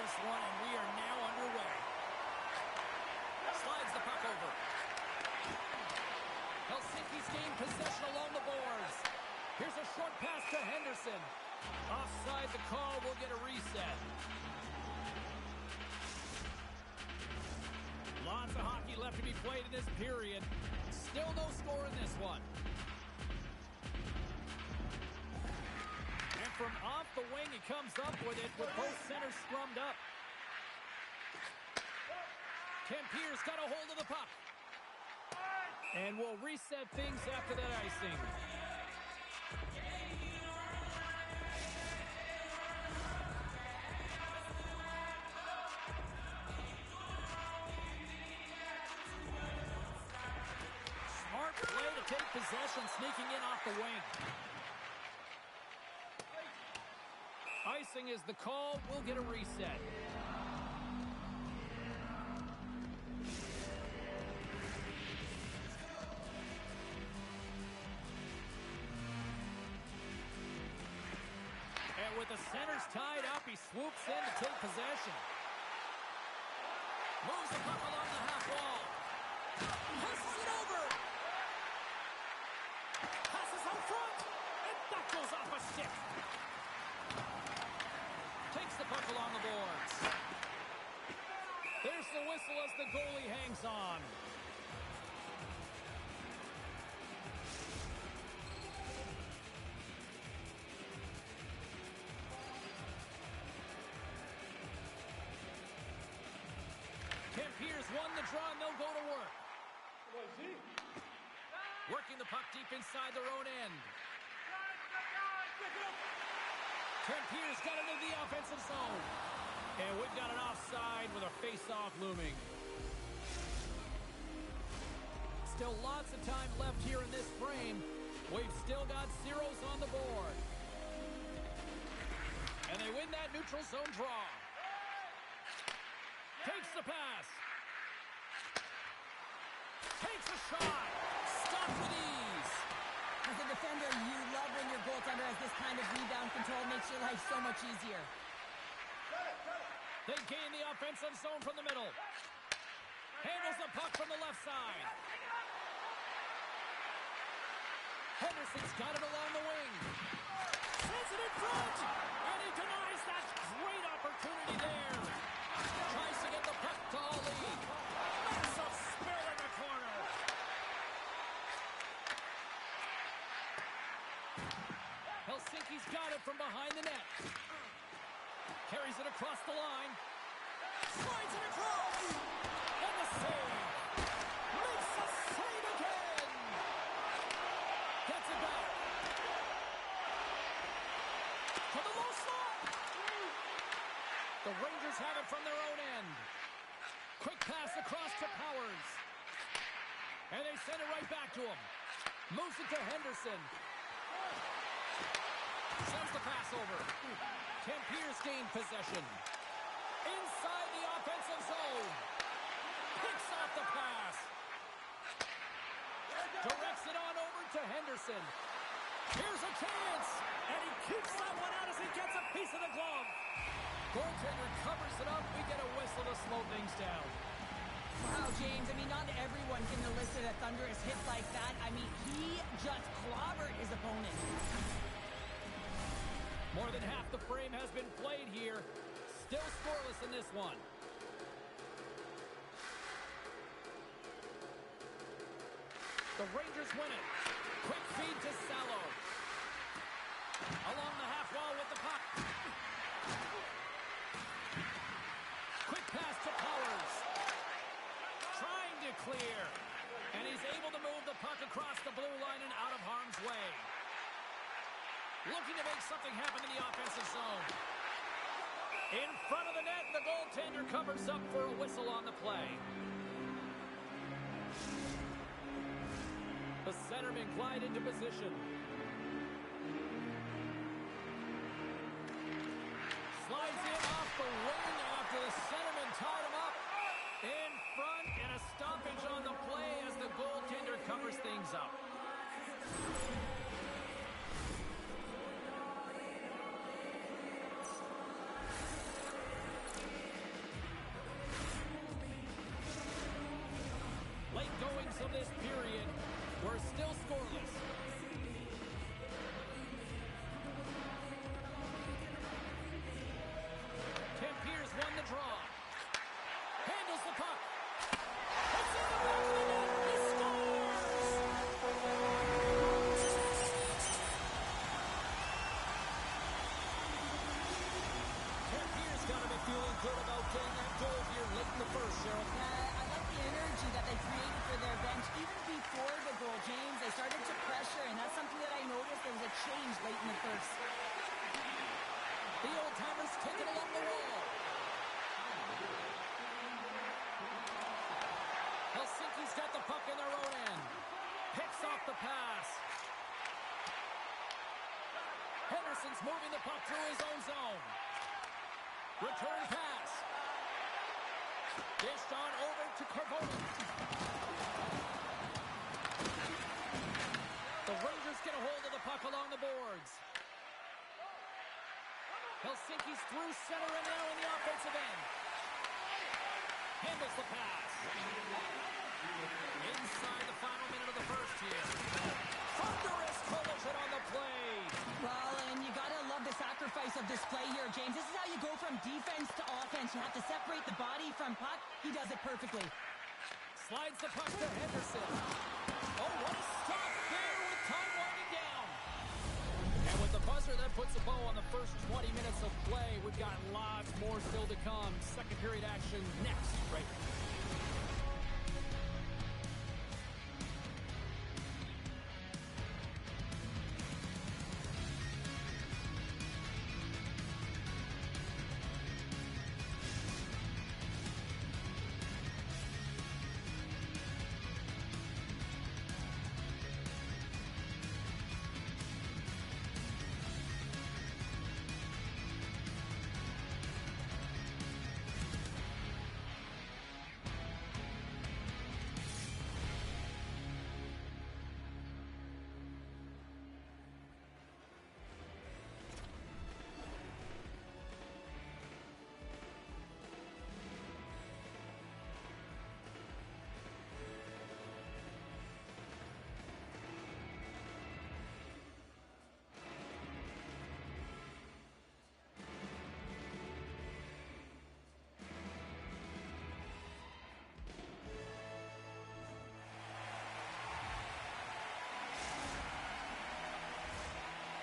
this one, and we are now underway. Slides the puck over. Helsinki's gained possession along the boards. Here's a short pass to Henderson. Offside the call, will get a reset. Lots of hockey left to be played in this period. Still no score in this one. And from off the wing, he comes up with it with both centers scrummed up. Pierre's got a hold of the puck. And we'll reset things after that icing. Smart play to take possession, sneaking in off the wing. Icing is the call. We'll get a reset. And with the centers tied up, he swoops in to take possession. Moves the puck along the half wall. Passes it over. Passes out front. And that goes off a stick. Takes the puck along the boards. There's the whistle as the goalie hangs on. Pierre's won the draw, and they'll go to work. Working the puck deep inside their own end. Pierre's got it into the offensive zone. And we've got an offside with a face-off looming. Still lots of time left here in this frame. We've still got zeros on the board. And they win that neutral zone draw. Takes the pass. Takes a shot. Stopped with ease. As a defender, you love when your goaltender has this kind of rebound control. Makes your life so much easier. They gain the offensive zone from the middle. Handles the puck from the left side. Henderson's got it along the wing. Sends it in front. And he denies that great opportunity there. Tries to get the puck to Ali. Massive spill in the corner. Helsinki's got it from behind the net. Carries it across the line. Slides it across. And the save. Makes the save again. Gets it back. To the low slot. The Rangers have it from their own end. Quick pass across to Powers. And they send it right back to him. Moves it to Henderson. Sends the pass over. Pierre's gained possession. Inside the offensive zone. Picks off the pass. Directs it on over to Henderson. Here's a chance. And he keeps that one out as he gets a piece of the glove. Goaltender covers it up. We get a whistle to slow things down. Wow, James. I mean, not everyone can elicit a thunderous hit like that. I mean, he just clobbered his opponent. More than half the frame has been played here. Still scoreless in this one. The Rangers win it. Quick feed to Salo. Along the half wall with the puck. Quick pass to Powers. Trying to clear. And he's able to move the puck across the blue line and out of harm's way. Looking to make something happen in the offensive zone. In front of the net, the goaltender covers up for a whistle on the play. The centerman glide into position. Slides in off the wing after the centerman tied him up. In front, and a stoppage on the play as the goaltender covers things up. they created for their bench, even before the goal, James, they started to pressure, and that's something that I noticed. There was a change late in the first. The old-timers take it along the wall. Helsinki's got the puck in their own end. Picks off the pass. Henderson's moving the puck through his own zone. Return pass. Dished on over to Carvoni. The Rangers get a hold of the puck along the boards. Helsinki's through center and now in the offensive end. Handles the pass. Inside the final minute of the first here. Thunderous collision on the play. Well, and you gotta love the sacrifice of this play here, James. This is how you go from defense to offense. You have to separate the body from puck. He does it perfectly. Slides the puck to Henderson. Oh, what a stop there with time winding down. And with the buzzer, that puts a bow on the first 20 minutes of play. We've got lots more still to come. Second period action next, right here.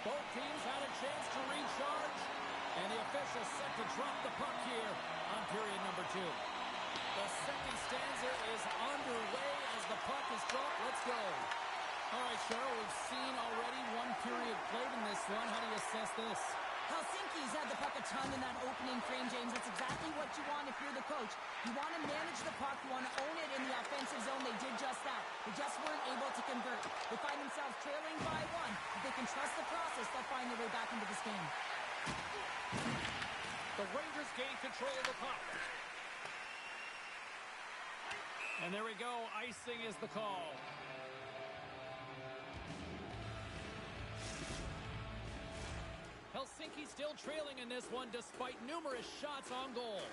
Both teams had a chance to recharge, and the official set to drop the puck here on period number 2. The second stanza is underway as the puck is dropped. Let's go. All right, Cheryl, we've seen already one period played in this one. How do you assess this? Helsinki's had the puck a ton in that opening frame, James. That's exactly what you want if you're the coach. You want to manage the puck. You want to own it in the offensive zone. They did just that. They just weren't able to convert. They find themselves trailing by 1. If they can trust the process, they'll find their way back into this game. The Rangers gain control of the puck. And there we go. Icing is the call. Helsinki still trailing in this one despite numerous shots on goal.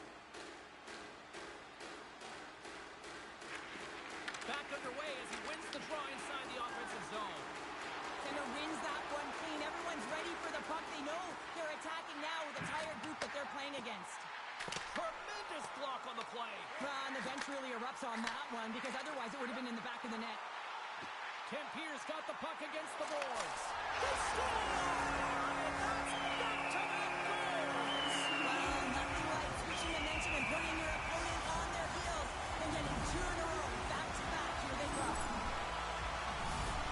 Back underway as he wins the draw inside the offensive zone. Center wins that one clean. Everyone's ready for the puck. They know they're attacking now with a tired group that they're playing against. Tremendous block on the play. And the bench really erupts on that one because otherwise it would have been in the back of the net. Ken Pierce got the puck against the boards. They score! Nothing like switching momentum and putting your opponent on their heels and getting 2 in a row, back to back. Here they come.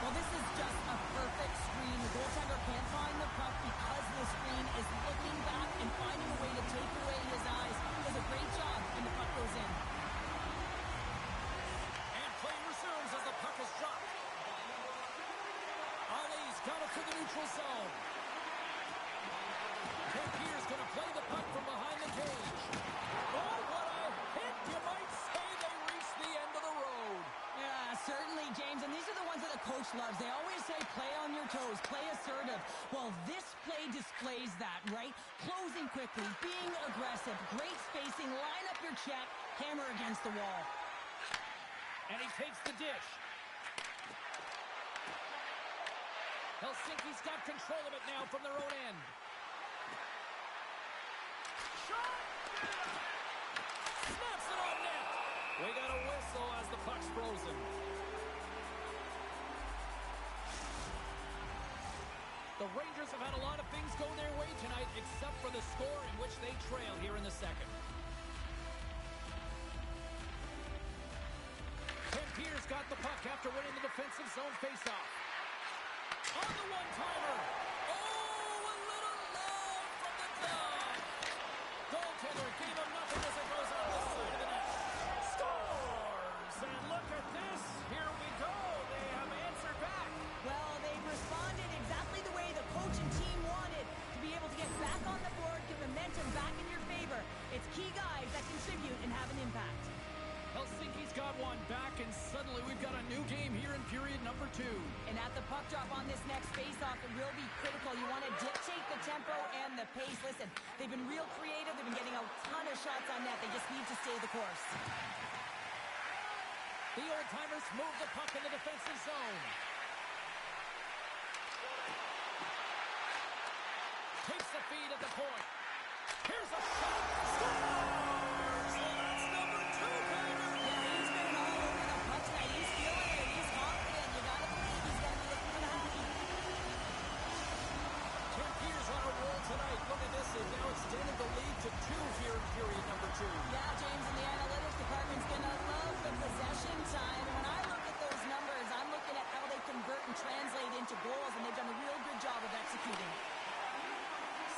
Well, this is just a perfect screen. The goaltender can't find the puck because the screen is looking back and finding a way to take away his eyes. He does a great job, and the puck goes in. And play resumes as the puck is dropped. Ali's got it to the neutral zone. Ken Pierce going to play the puck from behind the cage. Oh, what a hit! You might say they reached the end of the road. Yeah, certainly, James. And these are the ones that the coach loves. They always say play on your toes, play assertive. Well, this play displays that, right? Closing quickly, being aggressive, great spacing, line up your check, hammer against the wall. And he takes the dish. Helsinki's got control of it now from their own end. Snaps it on net. We got a whistle as the puck's frozen. The Rangers have had a lot of things go their way tonight, except for the score in which they trail here in the second. Pierce got the puck after winning the defensive zone faceoff. On the one-timer. Oh, a little love from the glove. Goaltender gave him nothing as it goes on the side of the net. Scores! And look at this. Here we go. They have answered back. Well, they've responded exactly the way the coach and team wanted, to be able to get back on the board, get momentum back in your favor. It's key guys that contribute and have an impact. Helsinki's got one back, and suddenly we've got a new game here in period number 2. And at the puck drop on this next faceoff, it will be critical. You want to dictate the tempo and the pace. Listen, they've been real creative. They've been getting a ton of shots on net. They just need to stay the course. The old-timers move the puck in the defensive zone. Takes the feed at the point. Here's a shot. Scores! And that's number 2, Painter. Yeah, he's been all over the puck tonight. He's feeling it. He's confident. You got to believe he's going to be looking for the hockey. Tim Pierce on a roll tonight. Look at this. They've now extended the lead to 2 here in period number 2. Yeah, James, and the analytics department's going to love the possession time. And when I look at those numbers, I'm looking at how they convert and translate into goals, and they've done a real good job of executing.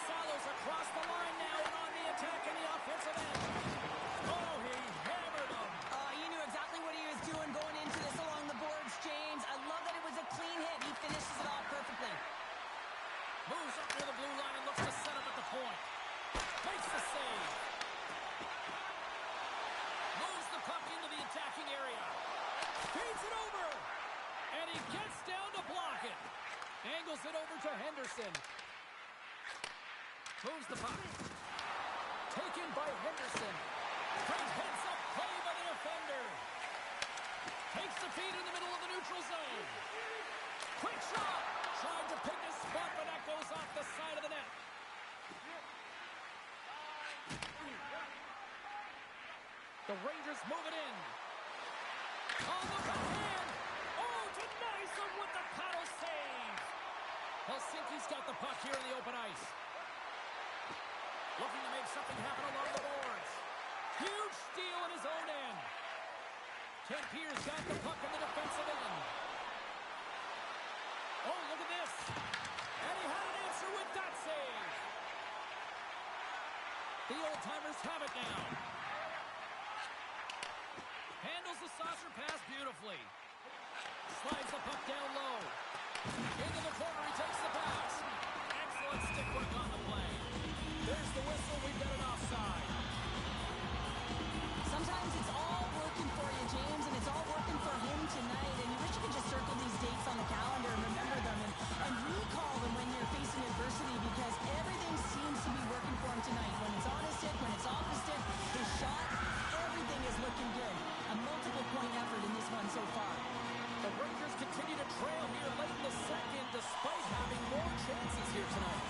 Salos across the line now and on the attack in the offensive end. Oh, he hammered him. He knew exactly what he was doing going into this along the boards, James. I love that it was a clean hit. He finishes it off perfectly. Moves up near the blue line and looks to set up at the point. Makes the save. Moves the puck into the attacking area. Feeds it over. And he gets down to block it. Angles it over to Henderson. Moves the puck. Taken by Henderson. Great heads-up play by the defender. Takes the feed in the middle of the neutral zone. Quick shot. Trying to pick his spot, but that goes off the side of the net. The Rangers move it in. On the backhand. Oh, denies him with the paddle save. Helsinki's got the puck here in the open ice. Looking to make something happen along the boards. Huge steal in his own end. Tim Pierce got the puck in the defensive end. Oh, look at this. And he had an answer with that save. The old-timers have it now. Handles the saucer pass beautifully. Slides the puck down low. Into the corner, he takes the pass. Excellent stick work on the play. There's the whistle. We've got an offside. Sometimes it's all working for you, James, and it's all working for him tonight. And you wish you could just circle these dates on the calendar and remember them and recall them when you're facing adversity, because everything seems to be working for him tonight. When it's on his stick, when it's off his stick, his shot, everything is looking good. A multiple-point effort in this one so far. The Rangers continue to trail here late in the second, despite having more chances here tonight.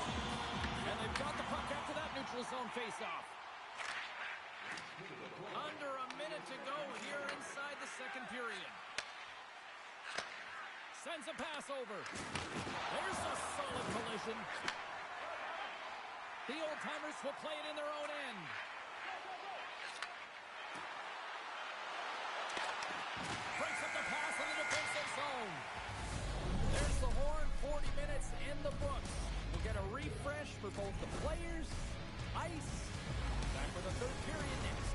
And they've got the puck after that neutral zone faceoff. Under a minute to go here inside the second period. Sends a pass over. There's a solid collision. The old-timers will play it in their own end. Breaks up the pass in the defensive zone. There's the horn. 40 minutes in the books. We'll get a refresh for both the players, ice. Back for the third period next.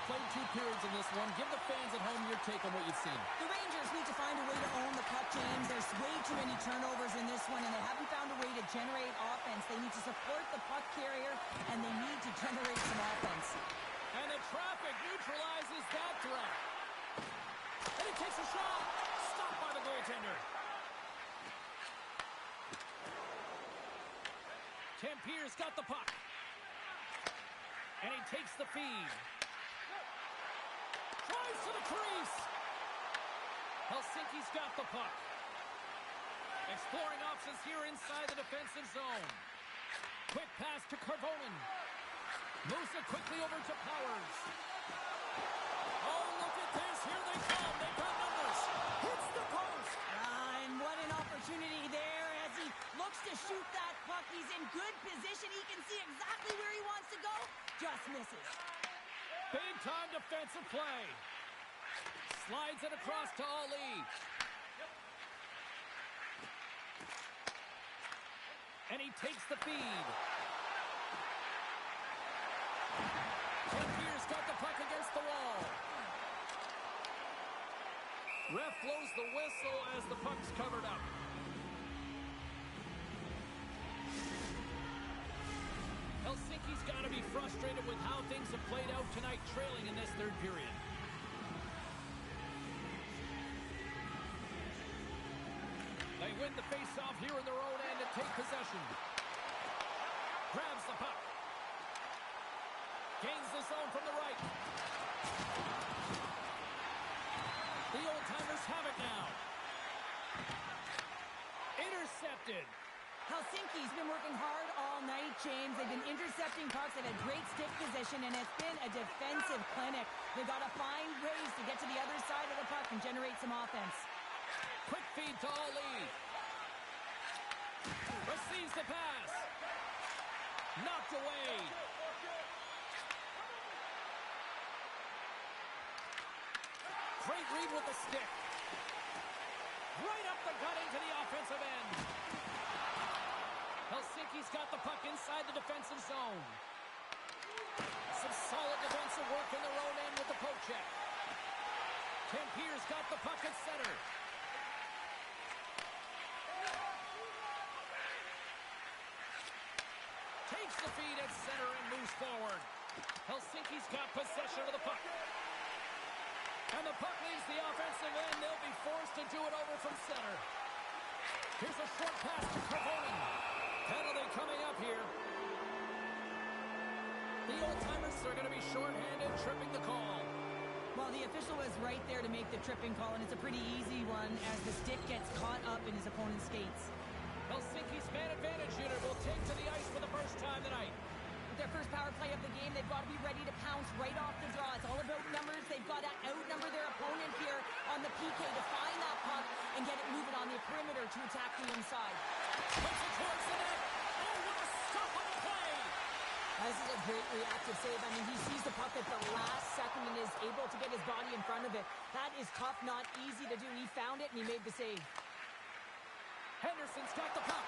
played 2 periods in this one. Give the fans at home your take on what you've seen. The Rangers need to find a way to own the puck, James. There's way too many turnovers in this one, and they haven't found a way to generate offense. They need to support the puck carrier, and they need to generate some offense. And the traffic neutralizes that threat. And he takes a shot. Stopped by the goaltender. Tampier's got the puck. And he takes the feed. Drives to the crease. Helsinki's got the puck. Exploring options here inside the defensive zone. Quick pass to Karvonen. Moves it quickly over to Powers. Oh, look at this. Here they come. They've got numbers. Hits the post. And what an opportunity there as he looks to shoot that puck. He's in good position. He can see exactly where he wants to go. Just misses. Big time defensive play. Slides it across to Ali. And he takes the feed. Tampier's got the puck against the wall. Ref blows the whistle as the puck's covered up. Helsinki's got to be frustrated with how things have played out tonight, trailing in this third period. They win the face-off here in their own end and take possession. Grabs the puck. Gains the zone from the right. The old-timers have it now. Intercepted. Helsinki's been working hard all night, James. They've been intercepting pucks. They've had great stick position, and it's been a defensive clinic. They've got to find ways to get to the other side of the puck and generate some offense. Quick feed to Ali. Receives the pass. Knocked away. Great read with the stick. Right up the gut into the offensive end. Helsinki's got the puck inside the defensive zone. Some solid defensive work in their own end with the poke check. Tampier's got the puck at center. Takes the feed at center and moves forward. Helsinki's got possession of the puck. And the puck leaves the offensive end. They'll be forced to do it over from center. Here's a short pass to Karvonen. Penalty coming up here. The old-timers are going to be shorthanded, tripping the call. Well, the official was right there to make the tripping call, and it's a pretty easy one as the stick gets caught up in his opponent's skates. Helsinki's man advantage unit will take to the ice for the first time tonight. With their first power play of the game, they've got to be ready to pounce right off the draw. It's all about numbers. They've got to outnumber their opponent here on the PK to find that puck and get it moving on the perimeter to attack the inside. Puts it towards the net. Oh, what a stop on the play! This is a great reactive save. I mean, he sees the puck at the last second and is able to get his body in front of it. That is tough, not easy to do. He found it and he made the save. Henderson's got the puck.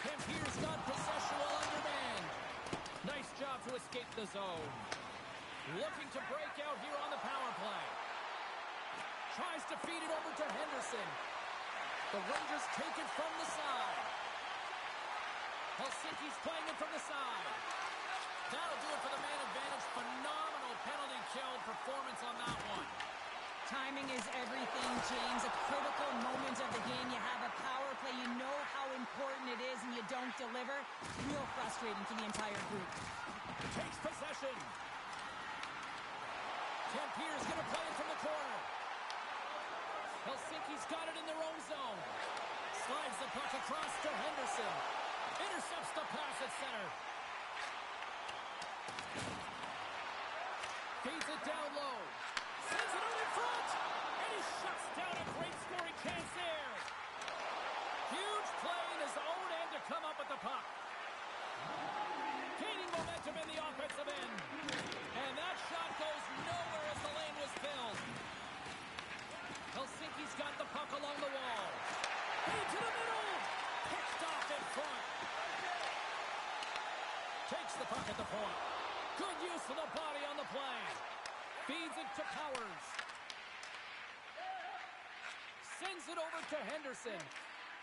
Tampier's got possession while undermanned. Nice job to escape the zone. Looking to break out here on the power play. Tries to feed it over to Henderson. The Rangers take it from the side. Helsinki's playing it from the side. That'll do it for the man advantage. Phenomenal penalty kill performance on that one. Timing is everything, James. A critical moment of the game. You have a power play. You know how important it is, and you don't deliver. Real frustrating to the entire group. Takes possession. Tampier's going to play it from the corner. Helsinki's got it in their own zone. Slides the puck across to Henderson. Intercepts the pass at center. Feeds it down low. Sends it out in front. And he shuts down a great scoring chance there. Huge play in his own end to come up with the puck. Gaining momentum in the offensive end. And that shot goes nowhere as the lane was filled. Helsinki's got the puck along the wall. Into the middle. Picked off in front. Powers. Sends it over to Henderson.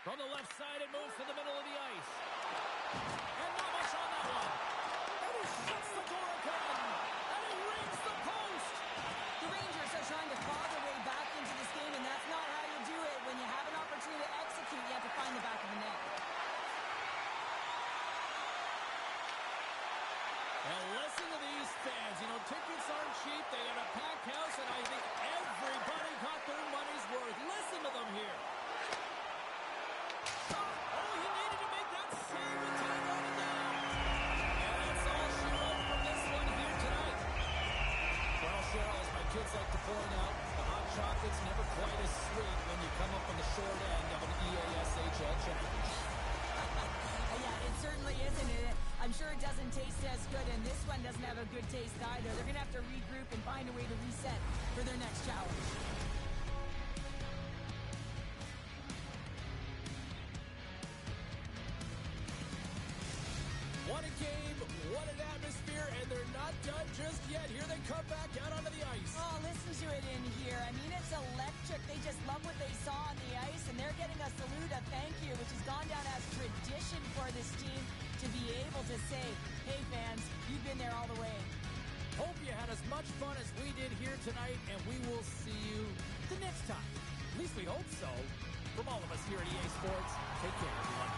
From the left side, it moves to the middle of the ice. And not much on that one. And he shuts the door again. And he rings the post. The Rangers are trying to claw their way back into this game, and that's not how you do it. When you have an opportunity to execute, you have to find the back of the net. And listen to these fans. You know, tickets aren't cheap. They got a packed house, and I think everybody got their money's worth. Listen to them here. Oh, he needed to make that save with time running down. And that's all she wrote from this one here tonight. Well, Cheryl, as my kids like to point out, the hot chocolate's never quite as sweet when you come up on the short end of an EASHL challenge. Yeah, it certainly isn't. I'm sure it doesn't taste as good, and this one doesn't have a good taste either. They're going to have to regroup and find a way to reset for their next challenge. What a game, what an atmosphere, and they're not done just yet. Here they come back out onto the ice. Oh, listen to it in here. I mean, it's electric. They just love what they saw on the ice, and they're getting a salute, a thank you, which has gone down as tradition for this team to be able to say, hey, fans, you've been there all the way. Hope you had as much fun as we did here tonight, and we will see you the next time. At least we hope so. From all of us here at EA Sports, take care, everyone.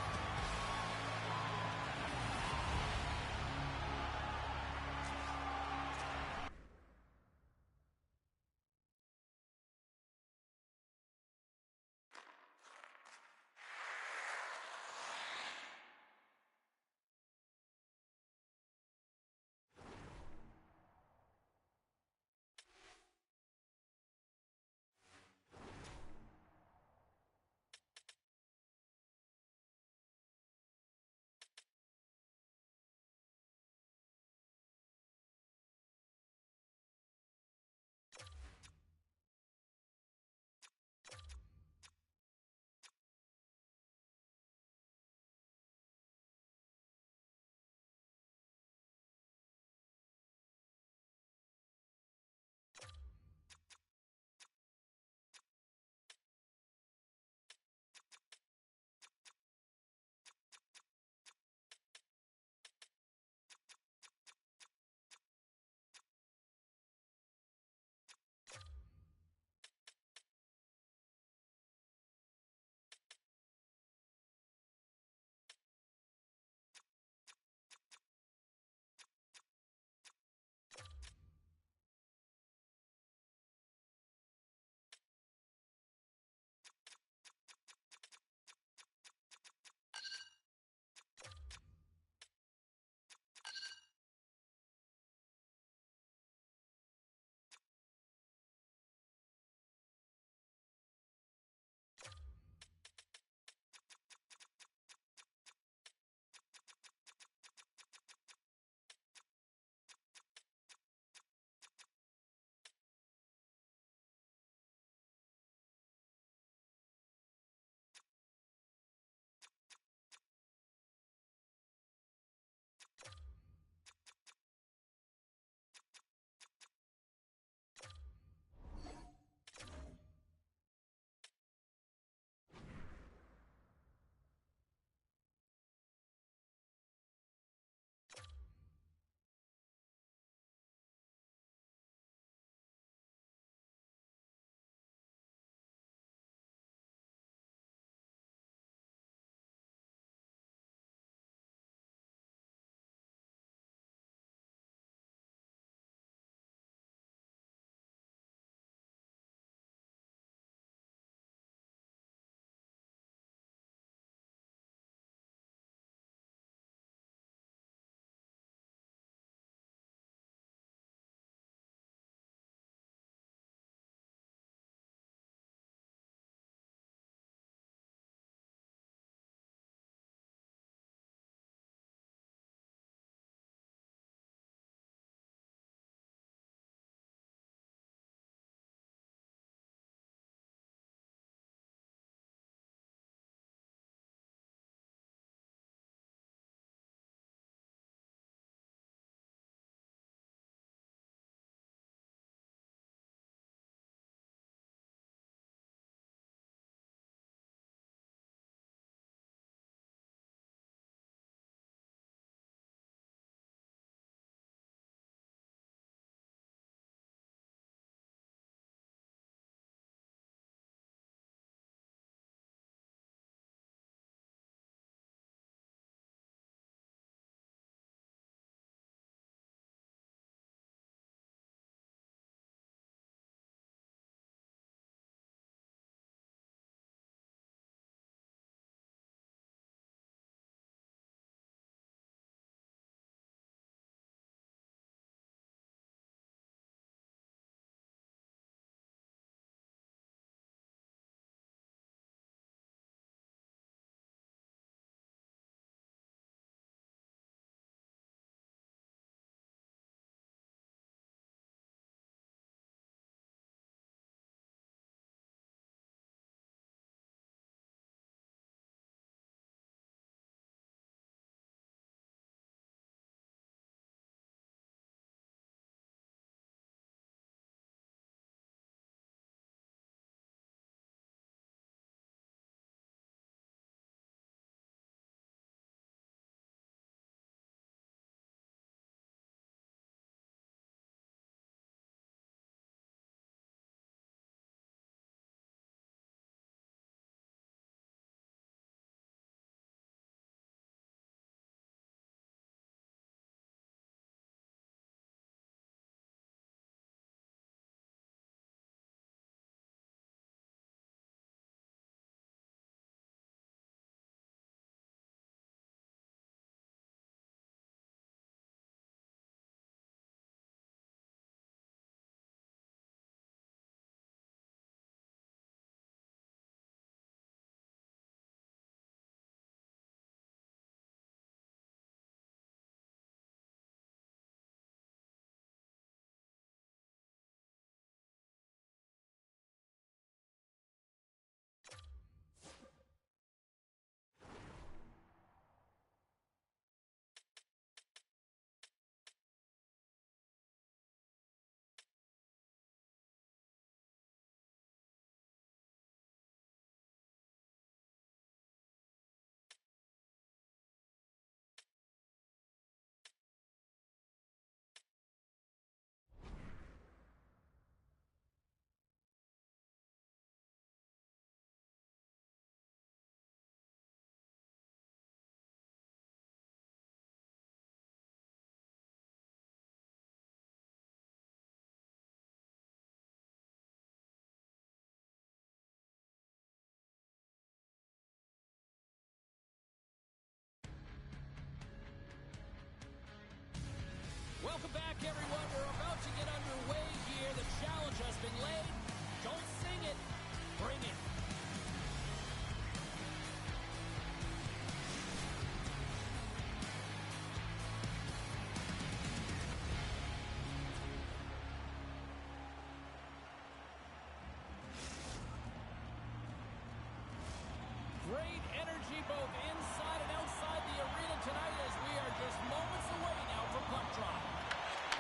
Great energy both inside and outside the arena tonight as we are just moments away now from puck drop.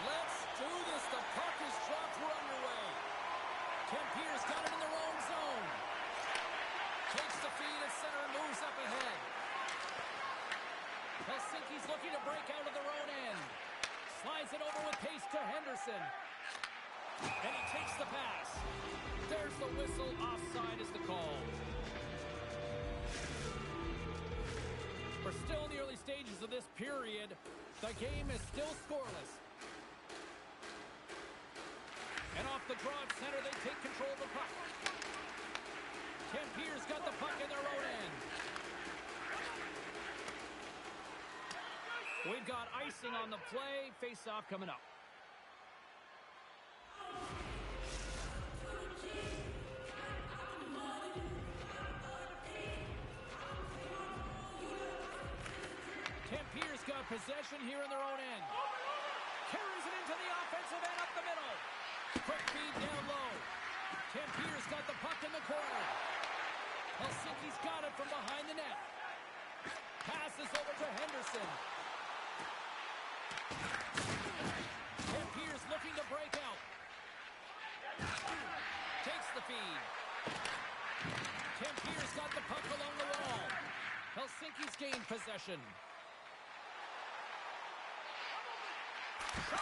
Let's do this. The puck is dropped. We're underway. Pierce got it in their own zone. Takes the feed at center and moves up ahead. Helsinki's looking to break out of their own end. Slides it over with pace to Henderson. And he takes the pass. There's the whistle. Offside is the call. We're still in the early stages of this period. The game is still scoreless. And off the draw at center, they take control of the puck. Pierce got the puck in their own end. We've got icing on the play. Face-off coming up. Pierce got possession here in their own end. Carries it into the offensive end up the middle. Quick feed down low. Pierce got the puck in the corner. Helsinki's got it from behind the net. Passes over to Henderson. Pierce looking to break out. Takes the feed. Pierce got the puck along the wall. Helsinki's gained possession. Shot!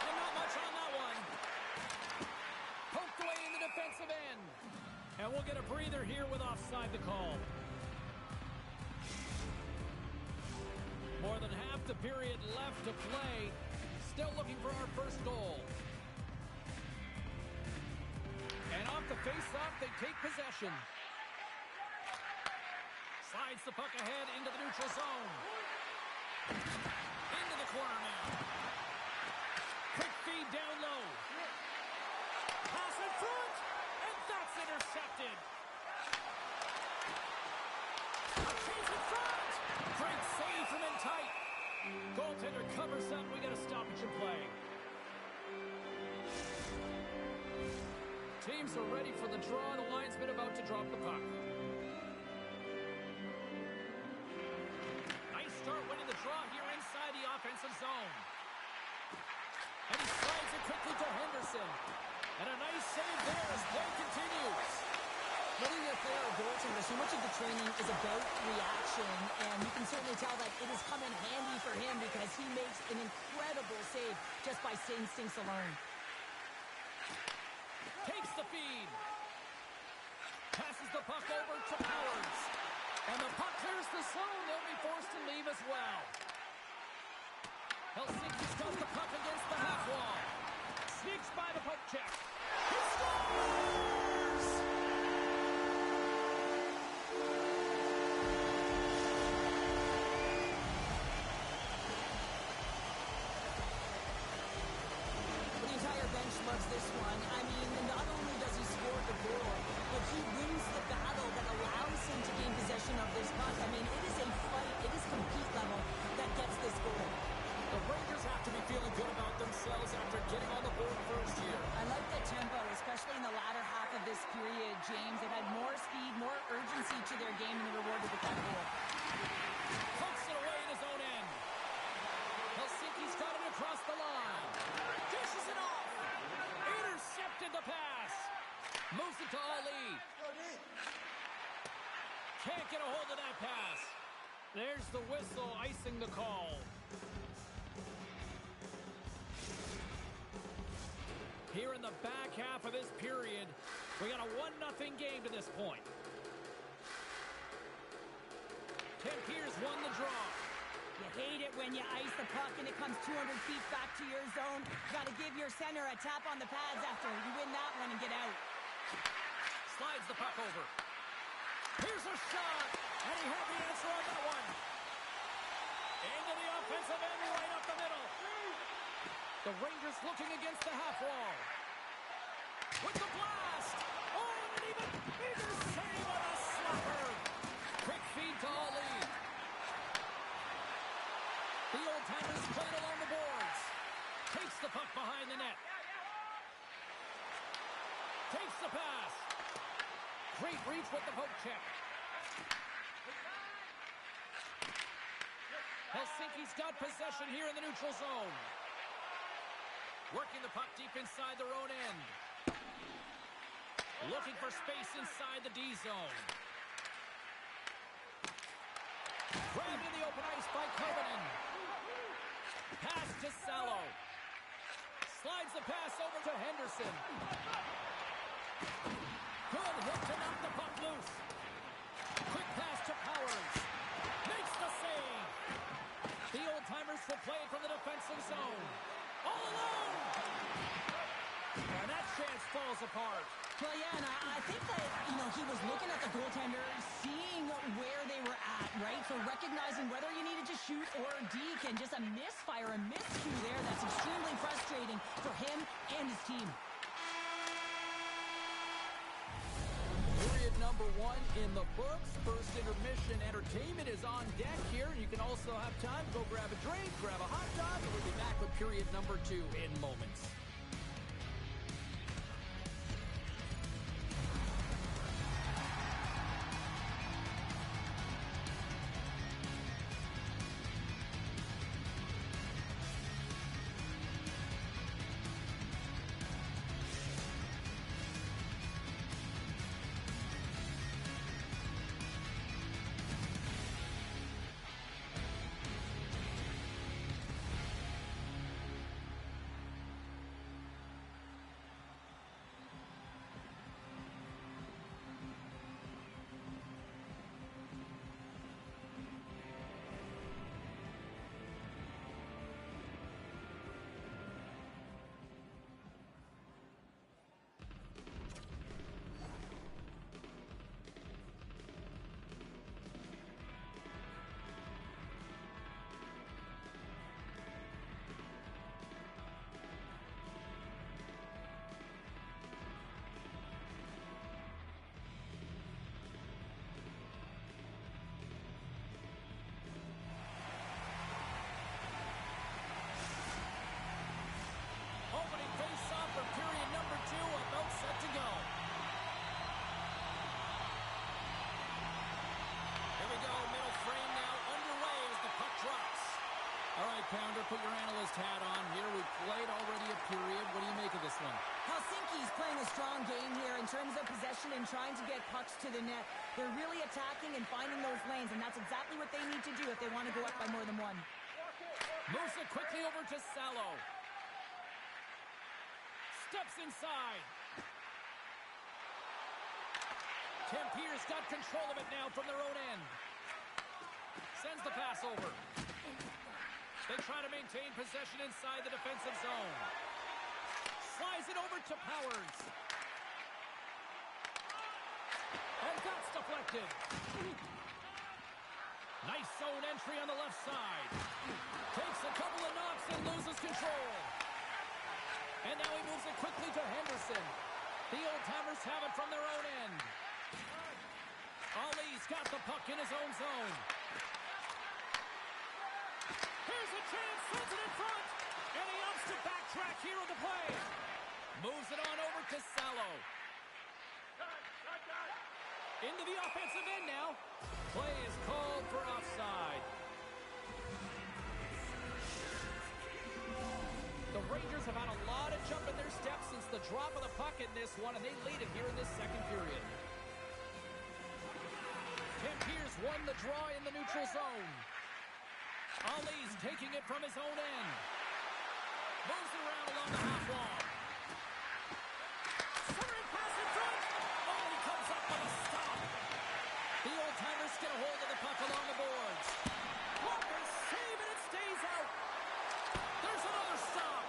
And not much on that one. Poked away in the defensive end. And we'll get a breather here with offside the call. More than half the period left to play. Still looking for our first goal. And off the face-off, they take possession. Slides the puck ahead into the neutral zone. Into the corner now. Quick feed down low. Pass in front, and that's intercepted. A chance in front. Great save from in tight. Goaltender covers up. We got a stoppage in play. Teams are ready for the draw. The linesman about to drop the puck. Nice start winning the draw here inside the offensive zone. And he slides it quickly to Henderson. And a nice save there as play continues. Looking at player goaltender, so much of the training is about reaction, and you can certainly tell that it has come in handy for him because he makes an incredible save just by instincts alone. Takes the feed. Passes the puck over to Powers. And the puck clears the zone. They'll be forced to leave as well. Helsinki's got the puck against the half wall. Sneaks by the poke check. He scores! The entire bench loves this one. I mean, not only does he score the goal, but he wins the battle that allows him to gain possession of this puck. I mean, it is a fight, it is compete level that gets this goal. The Rangers have to be feeling good about themselves after getting on the board first here. I like the tempo, especially in the latter half of this period, James. It had more speed, more urgency to their game, and they rewarded with that goal. Pokes it away in his own end. Helsinki's got it across the line. Dishes it off. Intercepted the pass. Moves it to Ali. Can't get a hold of that pass. There's the whistle, icing the call. Here in the back half of this period, we got a 1-0 game to this point. Pierce won the draw. You hate it when you ice the puck and it comes 200 feet back to your zone. Got to give your center a tap on the pads after you win that one and get out. Slides the puck over. Here's a shot, and he had the answer on that one. Into the offensive end, right up the middle. The Rangers looking against the half wall. With the blast. Oh, and an even bigger save on a slapper. Quick feed to Ali. The old-timers played along the boards. Takes the puck behind the net. Takes the pass. Great reach with the poke check. Helsinki's got possession here in the neutral zone. Working the puck deep inside their own end. Looking for space inside the D zone. Grabbed in the open ice by Koivunen. Pass to Salo. Slides the pass over to Henderson. Good hit to knock the puck loose. Quick pass to Powers. Makes the save. The old-timers will play it from the defensive zone. All alone. And that chance falls apart. Well, yeah, and I think that, he was looking at the goaltender, seeing where they were at, right? So recognizing whether you needed to shoot or deke, and just a misfire, a miscue there that's extremely frustrating for him and his team. Period number 1 in the books. First intermission entertainment is on deck here. You can also have time to go grab a drink, grab a hot dog, and we'll be back with period number 2 in moments. Pounder, put your analyst hat on here. We've played already a period. What do you make of this one? Helsinki's playing a strong game here in terms of possession and trying to get pucks to the net. They're really attacking and finding those lanes, and that's exactly what they need to do if they want to go up by more than one. Moves it quickly over to Salo. Steps inside. Tampier's got control of it now from their own end. Sends the pass over. They try to maintain possession inside the defensive zone. Slides it over to Powers. And that's deflected. Nice zone entry on the left side. Takes a couple of knocks and loses control. And now he moves it quickly to Henderson. The old-timers have it from their own end. Ali's got the puck in his own zone. Here's a chance, sends it in front, and he opts to backtrack here on the play. Moves it on over to Salo. Into the offensive end now. Play is called for offside. The Rangers have had a lot of jump in their steps since the drop of the puck in this one, and they lead it here in this second period. Tampier's won the draw in the neutral zone. Ali's taking it from his own end. Moves it around along the half wall. Centering pass in front. Oh, he comes up with a stop. The old-timers get a hold of the puck along the boards. Walker save and it stays out. There's another stop.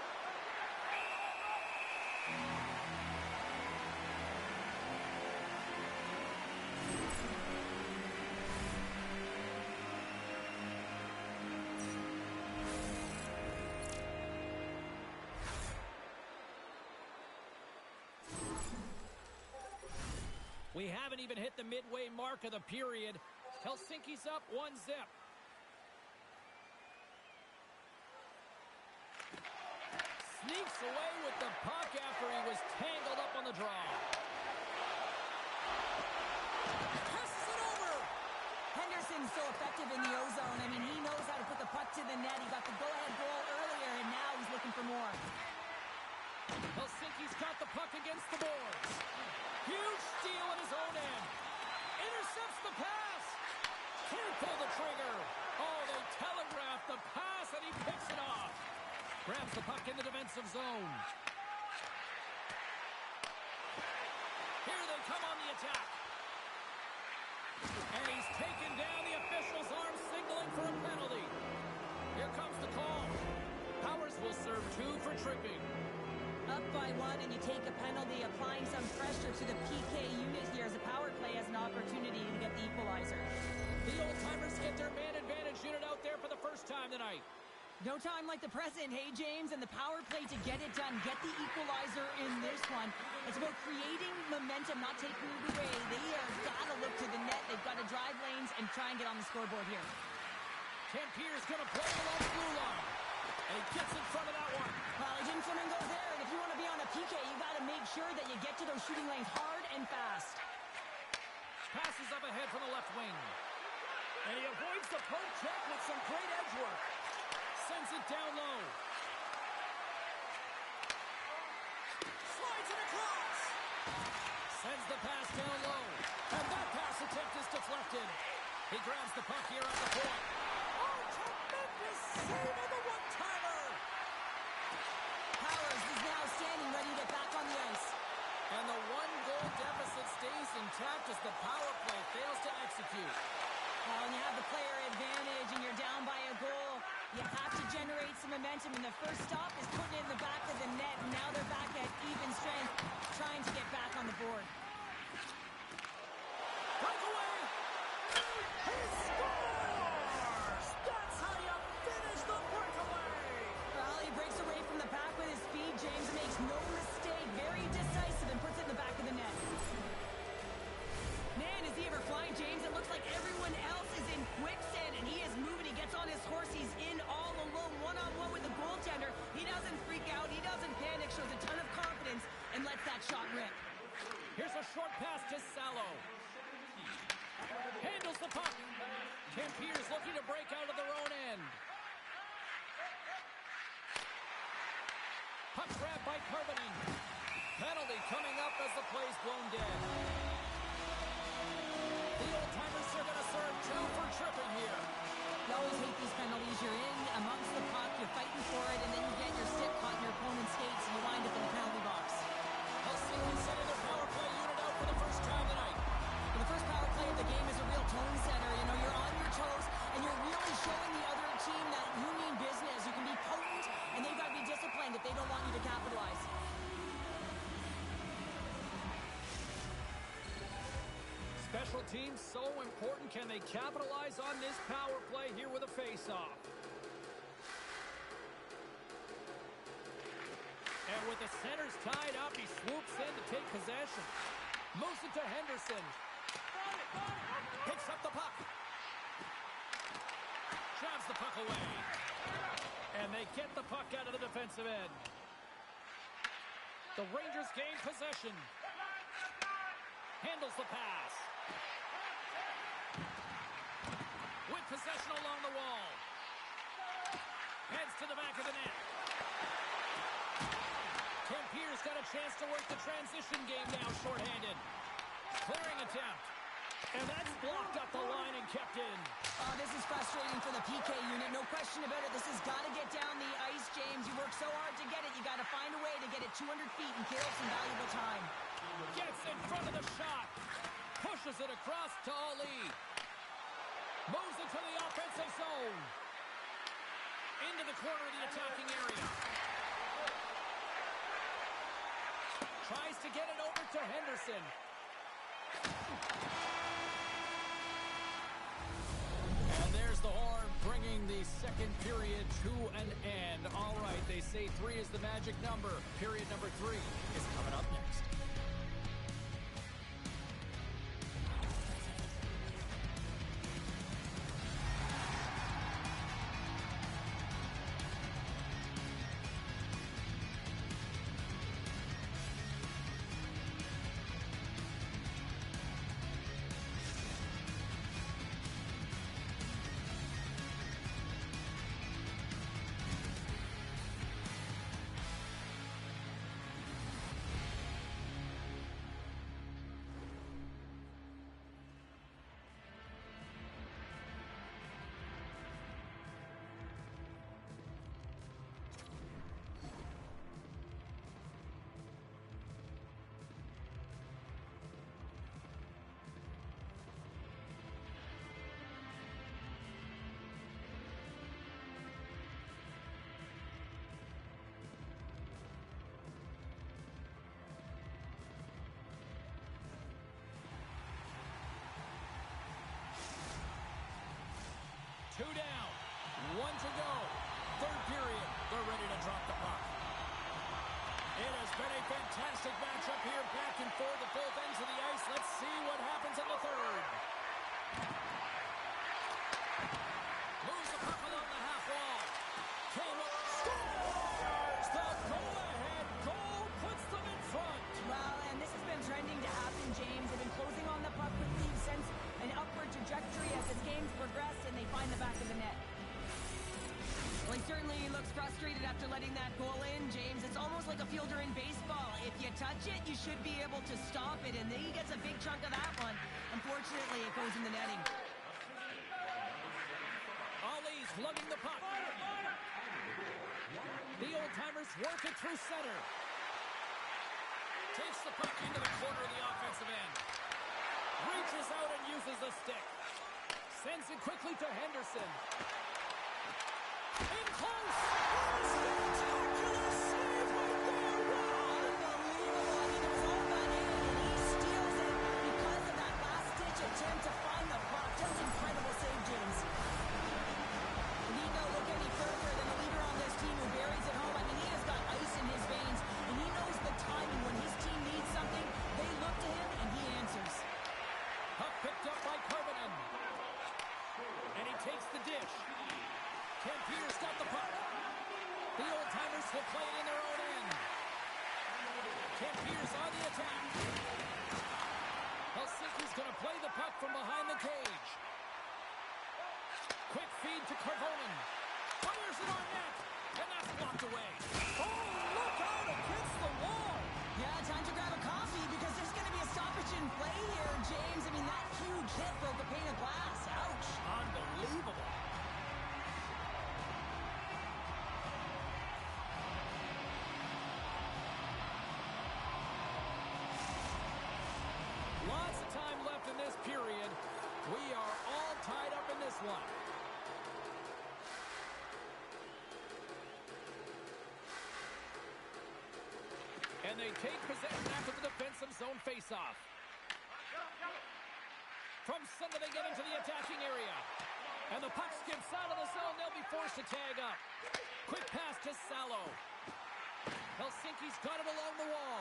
We haven't even hit the midway mark of the period. Helsinki's up 1-0. Sneaks away with the puck after he was tangled up on the draw. Passes it over. Henderson's so effective in the O-zone. I mean, he knows how to put the puck Intercepts the pass. Can't pull the trigger. Oh, they telegraphed the pass, and he picks it off. Grabs the puck in the defensive zone. Here they come on the attack. And he's taken down. The official's arm signaling for a penalty. Here comes the call. Powers will serve 2 for tripping. Up by 1, and you take a penalty, applying some pressure to the PK unit here as the power play has an opportunity to get the equalizer. The old-timers get their man advantage unit out there for the first time tonight. No time like the present, hey, James, and the power play to get it done, get the equalizer in this one. It's about creating momentum, not taking it away. They have got to look to the net. They've got to drive lanes and try and get on the scoreboard here. Tampier's going to play along the blue line. And he gets in front of that one. Well, he didn't flamingo there, and if you want to be on a PK, you got to make sure that you get to those shooting lanes hard and fast. Passes up ahead from the left wing. And he avoids the poke check with some great edge work. Sends it down low. Slides it across. Sends the pass down low. And that pass attempt is deflected. He grabs the puck here at the point. Oh, tremendous save of the one-timer. Powers is now standing ready to get back on the ice. And the one-goal deficit stays intact as the power play fails to execute. Well, when you have the player advantage and you're down by a goal, you have to generate some momentum, and the first stop is putting it in the back of the net, and now they're back at even strength, trying to get back on the board. Breakaway! He scores! That's how you finish the breakaway! Well, he breaks away from the pack with his speed. James makes no mistake, very decisive, and puts it in the back of the net. Man, is he ever flying, James? It looks like everyone else is in quicksand, and he is moving. He gets on his horse. He's in all alone, one-on-one with the goaltender. He doesn't freak out. He doesn't panic. Shows a ton of confidence and lets that shot rip. Here's a short pass to Salo. Handles the puck. Tampier's looking to break out of their own end. Puck grab by Carboning. Penalty coming up as the play's blown dead. The old-timers are going to serve 2 for tripping here. You always hate these penalties. You're in amongst the puck, you're fighting for it, and then you get your stick caught in your opponent's skates, and you wind up in the penalty box. Helsinki sending their power play unit out for the first time tonight. Well, the first power play of the game is a real tone setter. You know, you're on your toes, and you're really showing the other team that you mean business. You can be potent, and they've got to be disciplined if they don't want you to capitalize. Special teams so important. Can they capitalize on this power play here with a face-off? And with the centers tied up, he swoops in to take possession. Moves it to Henderson. Picks up the puck. Jabs the puck away. And they get the puck out of the defensive end. The Rangers gain possession. Handles the pass. With possession along the wall. Heads to the back of the net. Tampier's got a chance to work the transition game now, shorthanded. Clearing attempt. And that's blocked up the line and kept in. This is frustrating for the PK unit. No question about it. This has got to get down the ice, James. You work so hard to get it. You got to find a way to get it 200 feet and kill some valuable time. Gets in front of the shot. Pushes it across to Ali. Moves it to the offensive zone. Into the corner of the attacking area. Tries to get it over to Henderson. And there's the horn, bringing the second period to an end. All right, they say 3 is the magic number. Period number 3 is coming up next. 2 down. 1 to go. Third period. They're ready to drop the puck. It has been a fantastic matchup here, back and forth at both ends of the ice. Let's see what happens in the third. Moves the puck along the half wall. Came up, scores! The go-ahead goal puts them in front. Well, and this has been trending to happen, James. They've been closing on the puck with Leafs since an upward trajectory as this game's progressed, and they find the back of the net. Well, he certainly looks frustrated after letting that goal in, James. It's almost like a fielder in baseball. If you touch it, you should be able to stop it, and then he gets a big chunk of that one. Unfortunately, it goes in the netting. Ollie's lugging the puck. The old-timers work it through center. Takes the puck into the corner of the offensive end. Reaches out and uses the stick. Sends it quickly to Henderson. In close! Spectacular save right there! Wow! Unbelievable. I mean, it was all gone in, and he steals it because of that last-ditch attempt to find the puck. Just incredible save, James. We need no look any further than the leader on this team who buries it home. I mean, he has got ice in his veins, and he knows the timing. When his team needs something, they look to him, and he answers. Puck picked up by Carbonen. And he takes the dish. Campier's got the puck. The old-timers will play it in their own end. Campier's on the attack. Helsinki's going to play the puck from behind the cage. Quick feed to Carbonen. Fires it on net. And that's blocked away. Oh, look out against the wall. Yeah, time to grab a coffee because there's going to be a stoppage in play here, James. I mean, that huge hit broke a pane of glass. Ouch. Unbelievable. Lots of time left in this period. We are all tied up in this one. And they take possession after the defensive zone faceoff. From center they get into the attacking area. And the puck skips out of the zone. They'll be forced to tag up. Quick pass to Salo. Helsinki's got it along the wall.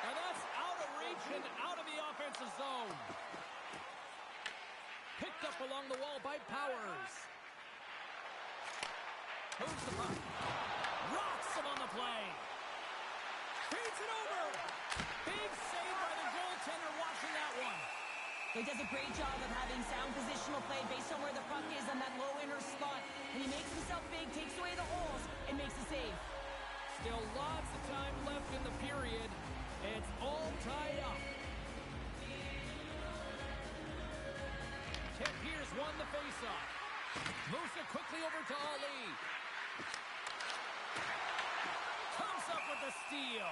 And that's out of reach and out of the offensive zone. Picked up along the wall by Powers. Moves the puck. Rocks him on the play. Feeds it over. Big save by the goaltender watching that one. He does a great job of having sound positional play based on where the puck is on that low inner spot. And he makes himself big, takes away the holes, and makes a save. Still lots of time left in the period. It's all tied up. Ted Pierce won the faceoff. Moves it quickly over to Ali. Comes up with the steal.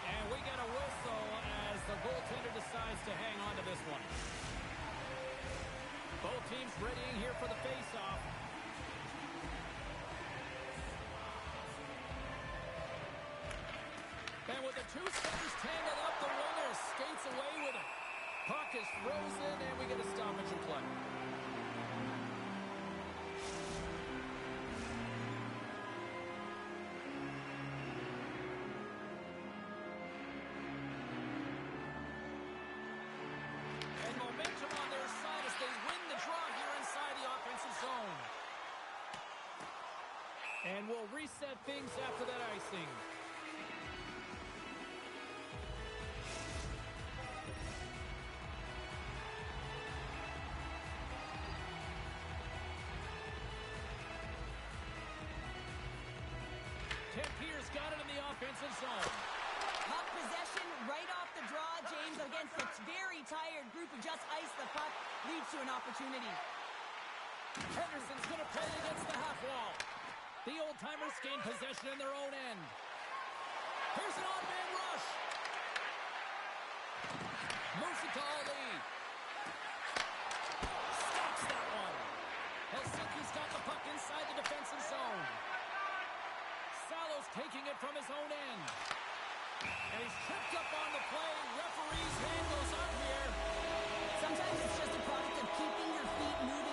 And we get a whistle as the goaltender decides to hang on to this one. Both teams readying here for the faceoff. And with the two centers tangled up, the runner skates away with it. Puck is frozen, and we get a stoppage in play. And momentum on their side as they win the draw here inside the offensive zone. And we'll reset things after that icing. Pierce got it in the offensive zone. Puck possession right off the draw, James, against a very tired group who just iced the puck, leads to an opportunity. Henderson's going to play against the half wall. The old-timers gain possession in their own end. Here's an odd-man rush. Moves it to Ali. Stops that one. Helsinki's got the puck inside the defensive zone. Salo's taking it from his own end. And he's tripped up on the play. Referee's hand goes up here. Sometimes it's just a product of keeping your feet moving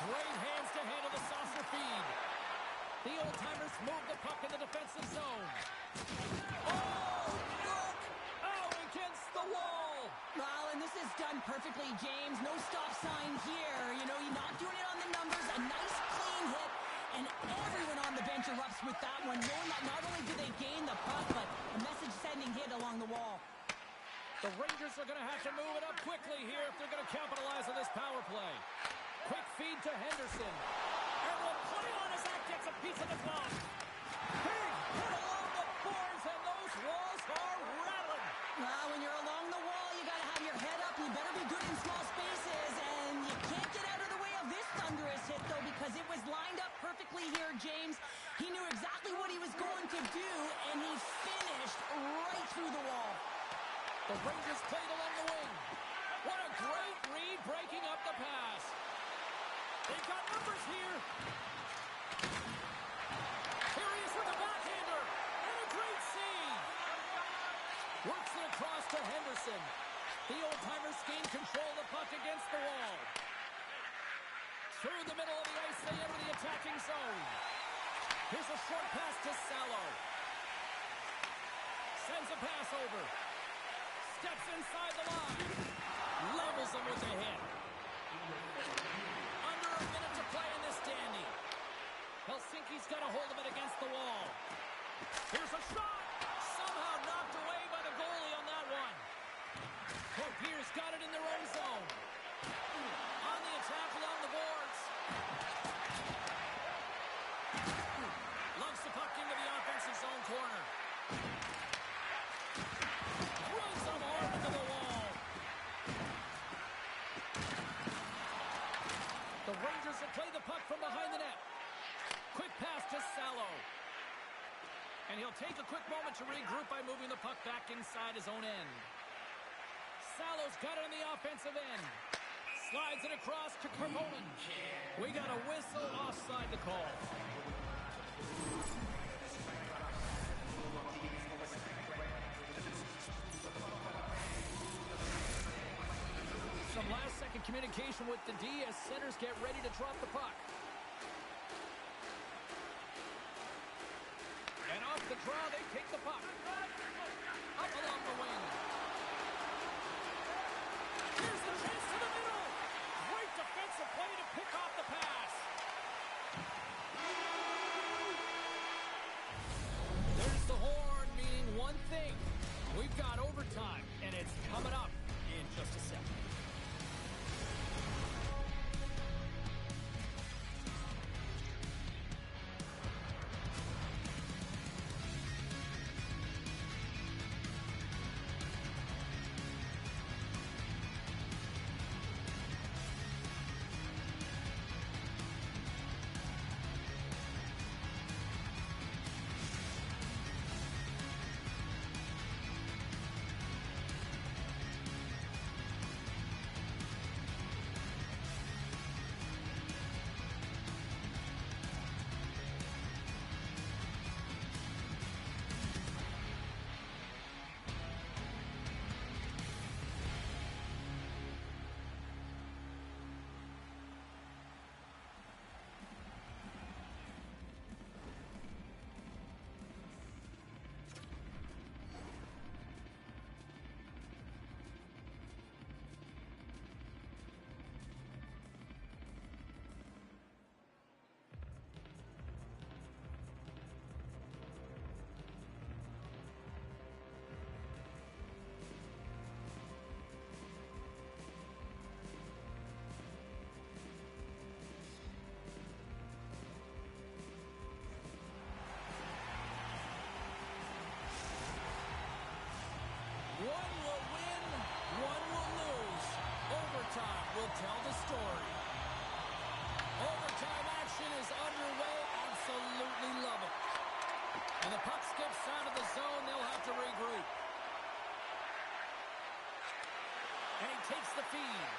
Great hands to handle the saucer feed. The old-timers move the puck in the defensive zone. Oh, look! Out against the wall! Well, and this is done perfectly, James. No stop sign here. You know, you're not doing it on the numbers. A nice, clean hit. And everyone on the bench erupts with that one, knowing that not only do they gain the puck, but a message-sending hit along the wall. The Rangers are going to have to move it up quickly here if they're going to capitalize on this power play. Quick feed to Henderson. And we'll play on as that gets a piece of the puck. Big hit along the boards, and those walls are rattling. Well, when you're along the wall, you got to have your head up. You better be good in small spaces, and you can't get out of the way of this thunderous hit, though, because it was lined up perfectly here, James. He knew exactly what he was going to do, and he finished right through the wall. The Rangers played along the wing. What a great read breaking up the pass. They've got numbers here. Here he is with a backhander. And a great save. Works it across to Henderson. The old-timers gain control of the puck against the wall. Through the middle of the ice, they enter the attacking zone. Here's a short pass to Salo. Sends a pass over. Steps inside the line. Levels him with a hit. Under a minute to play in this standing. Helsinki's got a hold of it against the wall. Here's a shot. Somehow knocked away by the goalie on that one. Pierce got it in their own zone. On the attack along the boards. Lumps the puck into the offensive zone corner. Runs them hard into the wall. The Rangers will play the puck from behind the net. Quick pass to Salo. And he'll take a quick moment to regroup by moving the puck back inside his own end. Salo's got it on the offensive end. Slides it across to Kervonen. We got a whistle offside to call. Some last-second communication with the D as centers get ready to drop the puck. And off the draw, they take the puck. Up along the wing. Here's the chance to the middle. Great defensive play to pick off the pass. There's the horn, meaning one thing. We've got overtime, and it's coming up in just a second. One will win, one will lose. Overtime will tell the story. Overtime action is underway. Absolutely love it. And the puck skips out of the zone. They'll have to regroup. And he takes the feed.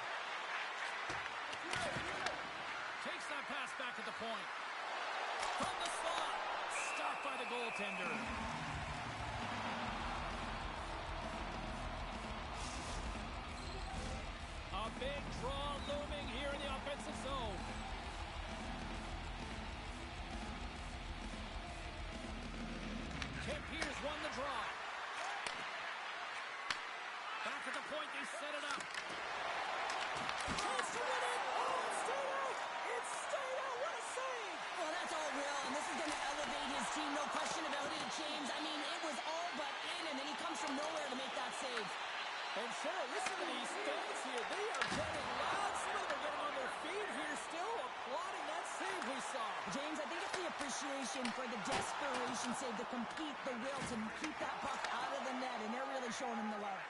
Takes that pass back at the point. From the slot. Stopped by the goaltender. A big draw looming here in the offensive zone. looking for the desperation save to compete, the will to keep that puck out of the net, and they're really showing him the love.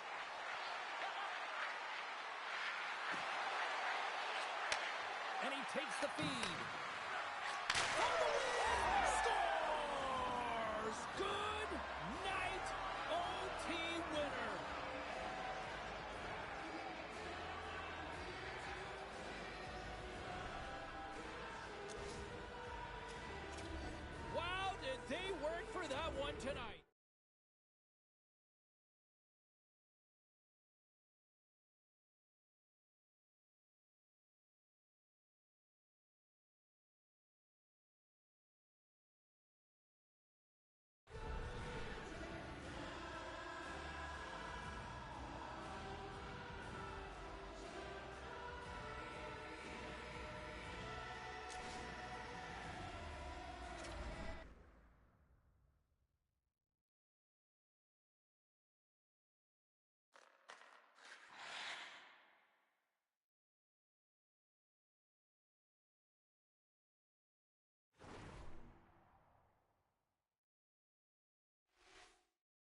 And he takes the feed. For the win! Scores! Good night, OT winner. Wow, did they work for that one tonight.